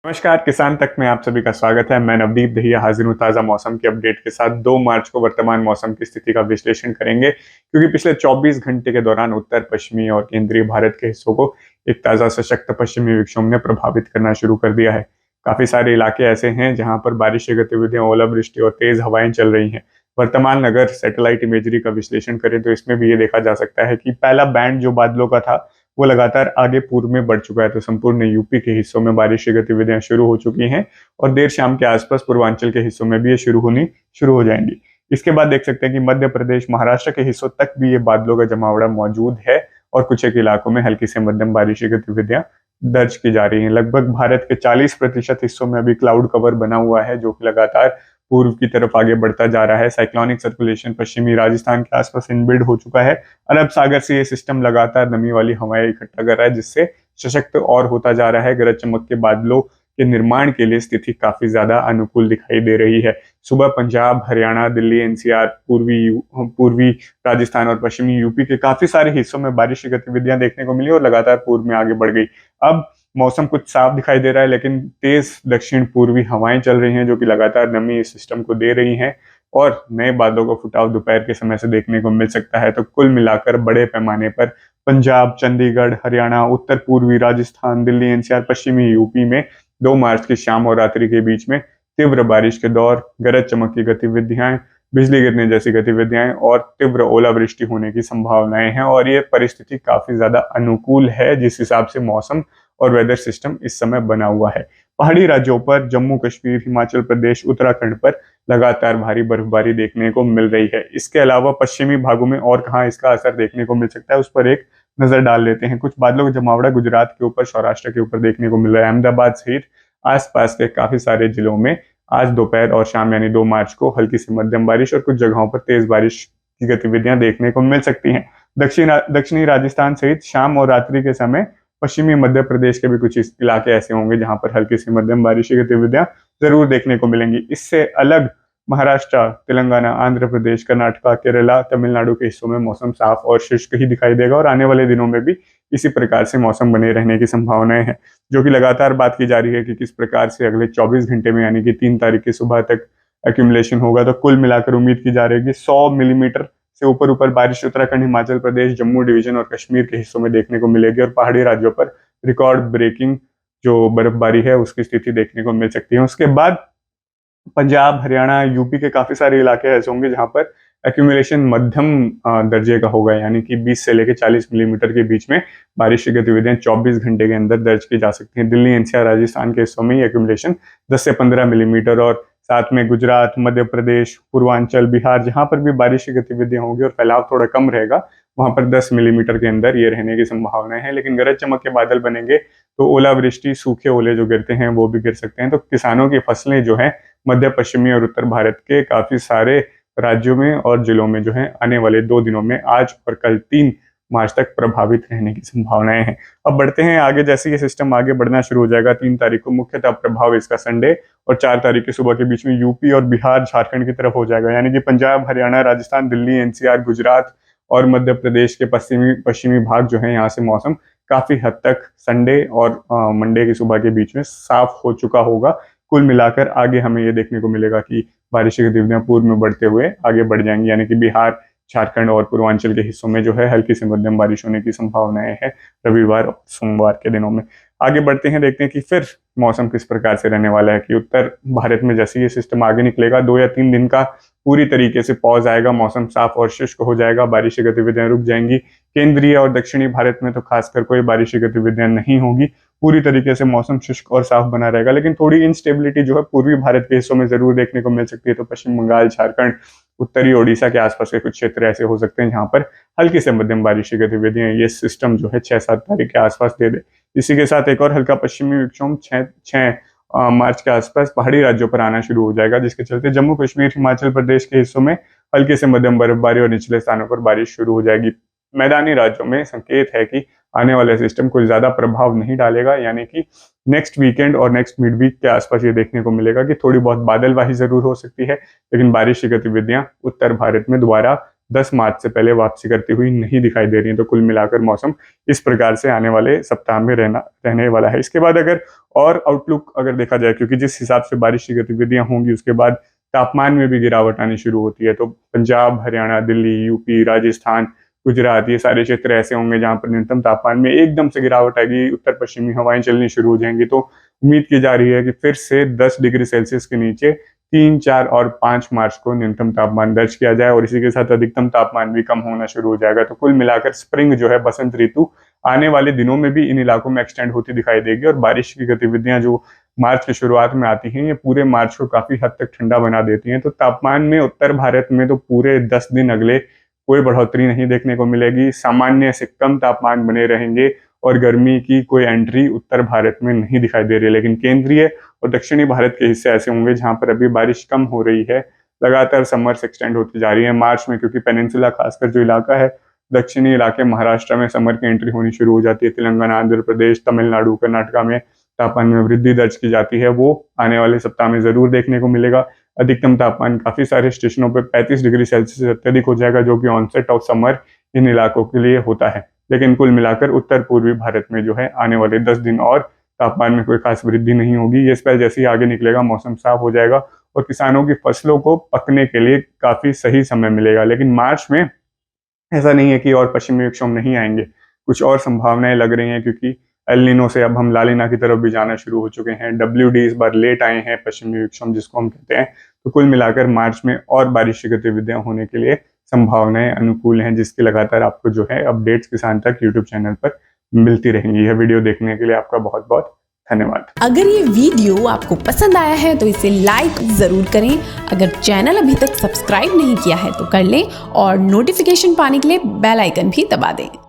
नमस्कार, किसान तक में आप सभी का स्वागत है। मैं नवदीप दहिया हाजिर हूँ ताज़ा मौसम के अपडेट के साथ। 2 मार्च को वर्तमान मौसम की स्थिति का विश्लेषण करेंगे, क्योंकि पिछले 24 घंटे के दौरान उत्तर पश्चिमी और केंद्रीय भारत के हिस्सों को एक ताज़ा सशक्त पश्चिमी विक्षोभ ने प्रभावित करना शुरू कर दिया है। काफ़ी सारे इलाके ऐसे हैं जहाँ पर बारिश की गतिविधियाँ, ओलावृष्टि और तेज़ हवाएं चल रही हैं। वर्तमान अगर सैटेलाइट इमेजरी का विश्लेषण करें तो इसमें भी ये देखा जा सकता है कि पहला बैंड जो बादलों का था वो लगातार आगे पूर्व में बढ़ चुका है। तो संपूर्ण यूपी के हिस्सों में बारिश की गतिविधियां शुरू हो चुकी हैं और देर शाम के आसपास पूर्वांचल के हिस्सों में भी ये शुरू हो जाएंगी। इसके बाद देख सकते हैं कि मध्य प्रदेश, महाराष्ट्र के हिस्सों तक भी ये बादलों का जमावड़ा मौजूद है और कुछ एक इलाकों में हल्की से मध्यम बारिश की गतिविधियां दर्ज की जा रही हैं। लगभग भारत के 40% हिस्सों में अभी क्लाउड कवर बना हुआ है, जो कि लगातार पूर्व की तरफ आगे बढ़ता जा रहा है। साइक्लोनिक सर्कुलेशन पश्चिमी राजस्थान के आसपास इनबिल्ड हो चुका है। अरब सागर से ये सिस्टम लगातार नमी वाली हवाएं इकट्ठा कर रहा है, जिससे सशक्त और होता जा रहा है। गरज चमक के बादलों के निर्माण के लिए स्थिति काफी ज्यादा अनुकूल दिखाई दे रही है। सुबह पंजाब, हरियाणा, दिल्ली, एनसीआर, पूर्वी राजस्थान और पश्चिमी यूपी के काफी सारे हिस्सों में बारिश की गतिविधियां देखने को मिली और लगातार पूर्व में आगे बढ़ गई। अब मौसम कुछ साफ दिखाई दे रहा है, लेकिन तेज दक्षिण पूर्वी हवाएं चल रही हैं, जो कि लगातार नमी इस सिस्टम को दे रही हैं और नए बादलों का फुटाव दोपहर के समय से देखने को मिल सकता है। तो कुल मिलाकर बड़े पैमाने पर पंजाब, चंडीगढ़, हरियाणा, उत्तर पूर्वी राजस्थान, दिल्ली, एनसीआर, पश्चिमी यूपी में 2 मार्च की शाम और रात्रि के बीच में तीव्र बारिश के दौर, गरज चमक की गतिविधियां, बिजली गिरने जैसी गतिविधियां और तीव्र ओलावृष्टि होने की संभावनाएं हैं। और ये परिस्थिति काफी ज्यादा अनुकूल है जिस हिसाब से मौसम और वेदर सिस्टम इस समय बना हुआ है। पहाड़ी राज्यों पर, जम्मू कश्मीर, हिमाचल प्रदेश, उत्तराखंड पर लगातार भारी बर्फबारी देखने को मिल रही है। इसके अलावा पश्चिमी भागों में और कहाँ इसका असर देखने को मिल सकता है, उस पर एक नजर डाल लेते हैं। कुछ बादलों का जमावड़ा गुजरात के ऊपर, सौराष्ट्र के ऊपर देखने को मिल रहा है। अहमदाबाद सहित आसपास के काफी सारे जिलों में आज दोपहर और शाम यानी 2 मार्च को हल्की से मध्यम बारिश और कुछ जगहों पर तेज बारिश की गतिविधियां देखने को मिल सकती हैं। दक्षिणी राजस्थान सहित शाम और रात्रि के समय पश्चिमी मध्य प्रदेश के भी कुछ इलाके ऐसे होंगे जहां पर हल्की से मध्यम बारिश की गतिविधियां जरूर देखने को मिलेंगी। इससे अलग महाराष्ट्र, तेलंगाना, आंध्र प्रदेश, कर्नाटका, केरला, तमिलनाडु के हिस्सों में मौसम साफ और शुष्क ही दिखाई देगा और आने वाले दिनों में भी इसी प्रकार से मौसम बने रहने की संभावनाएं हैं, जो कि लगातार बात की जा रही है कि किस प्रकार से अगले 24 घंटे में यानी कि 3 तारीख की सुबह तक एक्यूमुलेशन होगा। तो कुल मिलाकर उम्मीद की जा रही है कि 100 मिलीमीटर से ऊपर बारिश उत्तराखंड, हिमाचल प्रदेश, जम्मू डिवीजन और कश्मीर के हिस्सों में देखने को मिलेगी और पहाड़ी राज्यों पर रिकॉर्ड ब्रेकिंग जो बर्फबारी है उसकी स्थिति देखने को मिल सकती है। उसके बाद पंजाब, हरियाणा, यूपी के काफी सारे इलाके ऐसे होंगे जहां पर एक्यूमुलेशन मध्यम दर्जे का होगा, यानी कि 20 से लेकर 40 मिलीमीटर के बीच में बारिश की गतिविधियां 24 घंटे के अंदर दर्ज की जा सकती हैं। दिल्ली, एनसीआर, राजस्थान के हिस्सों में एक्यूमुलेशन 10 से 15 मिलीमीटर और साथ में गुजरात, मध्य प्रदेश, पूर्वांचल, बिहार, जहां पर भी बारिश की गतिविधियां होंगी और फैलाव थोड़ा कम रहेगा, वहां पर 10 मिलीमीटर के अंदर ये रहने की संभावनाएं है। लेकिन गरज चमक के बादल बनेंगे तो ओलावृष्टि, सूखे ओले जो गिरते हैं वो भी गिर सकते हैं। तो किसानों की फसलें जो है मध्य पश्चिमी और उत्तर भारत के काफी सारे राज्यों में और जिलों में जो है आने वाले 2 दिनों में, आज और कल 3 मार्च तक प्रभावित रहने की संभावनाएं हैं। अब बढ़ते हैं आगे। जैसे ये सिस्टम आगे बढ़ना शुरू हो जाएगा, 3 तारीख को मुख्यतः प्रभाव इसका संडे और 4 तारीख की सुबह के बीच में यूपी और बिहार, झारखंड की तरफ हो जाएगा, यानी कि पंजाब, हरियाणा, राजस्थान, दिल्ली, एनसीआर, गुजरात और मध्य प्रदेश के पश्चिमी भाग जो है, यहाँ से मौसम काफी हद तक संडे और मंडे की सुबह के बीच में साफ हो चुका होगा। कुल मिलाकर आगे हमें ये देखने को मिलेगा कि बारिश की गतिविधियां पूर्व में बढ़ते हुए आगे बढ़ जाएंगी, यानी कि बिहार, झारखंड और पूर्वांचल के हिस्सों में जो है हल्की से मध्यम बारिश होने की संभावनाएं है रविवार और सोमवार के दिनों में। आगे बढ़ते हैं, देखते हैं कि फिर मौसम किस प्रकार से रहने वाला है। कि उत्तर भारत में जैसे ये सिस्टम आगे निकलेगा, 2 या 3 दिन का पूरी तरीके से पॉज आएगा, मौसम साफ और शुष्क हो जाएगा, बारिश की गतिविधियां रुक जाएंगी। केंद्रीय और दक्षिणी भारत में तो खासकर कोई बारिश की गतिविधियां नहीं होगी, पूरी तरीके से मौसम शुष्क और साफ बना रहेगा। लेकिन थोड़ी इंस्टेबिलिटी जो है पूर्वी भारत के हिस्सों में जरूर देखने को मिल सकती है। तो पश्चिम बंगाल, झारखंड, उत्तरी ओडिशा के आसपास के कुछ क्षेत्र ऐसे हो सकते हैं जहां पर हल्की से मध्यम बारिश की गतिविधियां ये सिस्टम जो है 6-7 तारीख के आसपास दे दे। इसी के साथ एक और हल्का पश्चिमी विक्षोभ 6 मार्च के आसपास पहाड़ी राज्यों पर आना शुरू हो जाएगा, जिसके चलते जम्मू कश्मीर, हिमाचल प्रदेश के हिस्सों में हल्के से मध्यम बर्फबारी और निचले स्थानों पर बारिश शुरू हो जाएगी। मैदानी राज्यों में संकेत है कि आने वाले सिस्टम कुछ ज्यादा प्रभाव नहीं डालेगा, यानी कि नेक्स्ट वीकेंड और नेक्स्ट मिड वीक के आसपास ये देखने को मिलेगा कि थोड़ी बहुत बादलवाही जरूर हो सकती है, लेकिन बारिश की गतिविधियां उत्तर भारत में दोबारा 10 मार्च से पहले वापसी करती हुई नहीं दिखाई दे रही है। तो कुल मिलाकर मौसम इस प्रकार से आने वाले सप्ताह में रहने वाला है। इसके बाद अगर और आउटलुक अगर देखा जाए, क्योंकि जिस हिसाब से बारिश की गतिविधियां होंगी उसके बाद तापमान में भी गिरावट आनी शुरू होती है। तो पंजाब, हरियाणा, दिल्ली, यूपी, राजस्थान, गुजरात, ये सारे क्षेत्र ऐसे होंगे जहां पर न्यूनतम तापमान में एकदम से गिरावट आएगी, उत्तर पश्चिमी हवाएं चलनी शुरू हो जाएंगी। तो उम्मीद की जा रही है कि फिर से 10 डिग्री सेल्सियस के नीचे 3, 4 और 5 मार्च को न्यूनतम तापमान दर्ज किया जाए और इसी के साथ अधिकतम तापमान भी कम होना शुरू हो जाएगा। तो कुल मिलाकर स्प्रिंग जो है, बसंत ऋतु, आने वाले दिनों में भी इन इलाकों में एक्सटेंड होती दिखाई देगी और बारिश की गतिविधियां जो मार्च की शुरुआत में आती हैं, ये पूरे मार्च को काफी हद तक ठंडा बना देती हैं। तो तापमान में उत्तर भारत में तो पूरे 10 दिन अगले कोई बढ़ोतरी नहीं देखने को मिलेगी, सामान्य से कम तापमान बने रहेंगे और गर्मी की कोई एंट्री उत्तर भारत में नहीं दिखाई दे रही है। लेकिन केंद्रीय और दक्षिणी भारत के हिस्से ऐसे होंगे जहां पर अभी बारिश कम हो रही है, लगातार समर्स एक्सटेंड होती जा रही है मार्च में, क्योंकि पेनिनसुला खासकर जो इलाका है, दक्षिणी इलाके महाराष्ट्र में समर की एंट्री होनी शुरू हो जाती है। तेलंगाना, आंध्र प्रदेश, तमिलनाडु, कर्नाटका में तापमान में वृद्धि दर्ज की जाती है, वो आने वाले सप्ताह में जरूर देखने को मिलेगा। अधिकतम तापमान काफी सारे स्टेशनों पर 35 डिग्री सेल्सियस से अत्यधिक हो जाएगा, जो कि ऑनसेट ऑफ समर इन इलाकों के लिए होता है। लेकिन कुल मिलाकर उत्तर पूर्वी भारत में जो है आने वाले 10 दिन और तापमान में कोई खास वृद्धि नहीं होगी। ये स्पेल जैसे ही आगे निकलेगा मौसम साफ हो जाएगा और किसानों की फसलों को पकने के लिए काफी सही समय मिलेगा। लेकिन मार्च में ऐसा नहीं है कि और पश्चिमी विक्षोभ नहीं आएंगे, कुछ और संभावनाएं लग रही हैं, क्योंकि एल नीनो से अब हम लालिना की तरफ भी जाना शुरू हो चुके हैं। WD इस बार लेट आए हैं, पश्चिमी विक्षोभ जिसको हम कहते हैं। तो कुल मिलाकर मार्च में और बारिश की गतिविधियां होने के लिए संभावनाएं अनुकूल हैं, जिसकी लगातार आपको जो है अपडेट्स किसान तक यूट्यूब चैनल पर मिलती रहेंगी। यह वीडियो देखने के लिए आपका बहुत बहुत धन्यवाद। अगर ये वीडियो आपको पसंद आया है तो इसे लाइक जरूर करें। अगर चैनल अभी तक सब्सक्राइब नहीं किया है तो कर लें और नोटिफिकेशन पाने के लिए बेल आइकन भी दबा दें।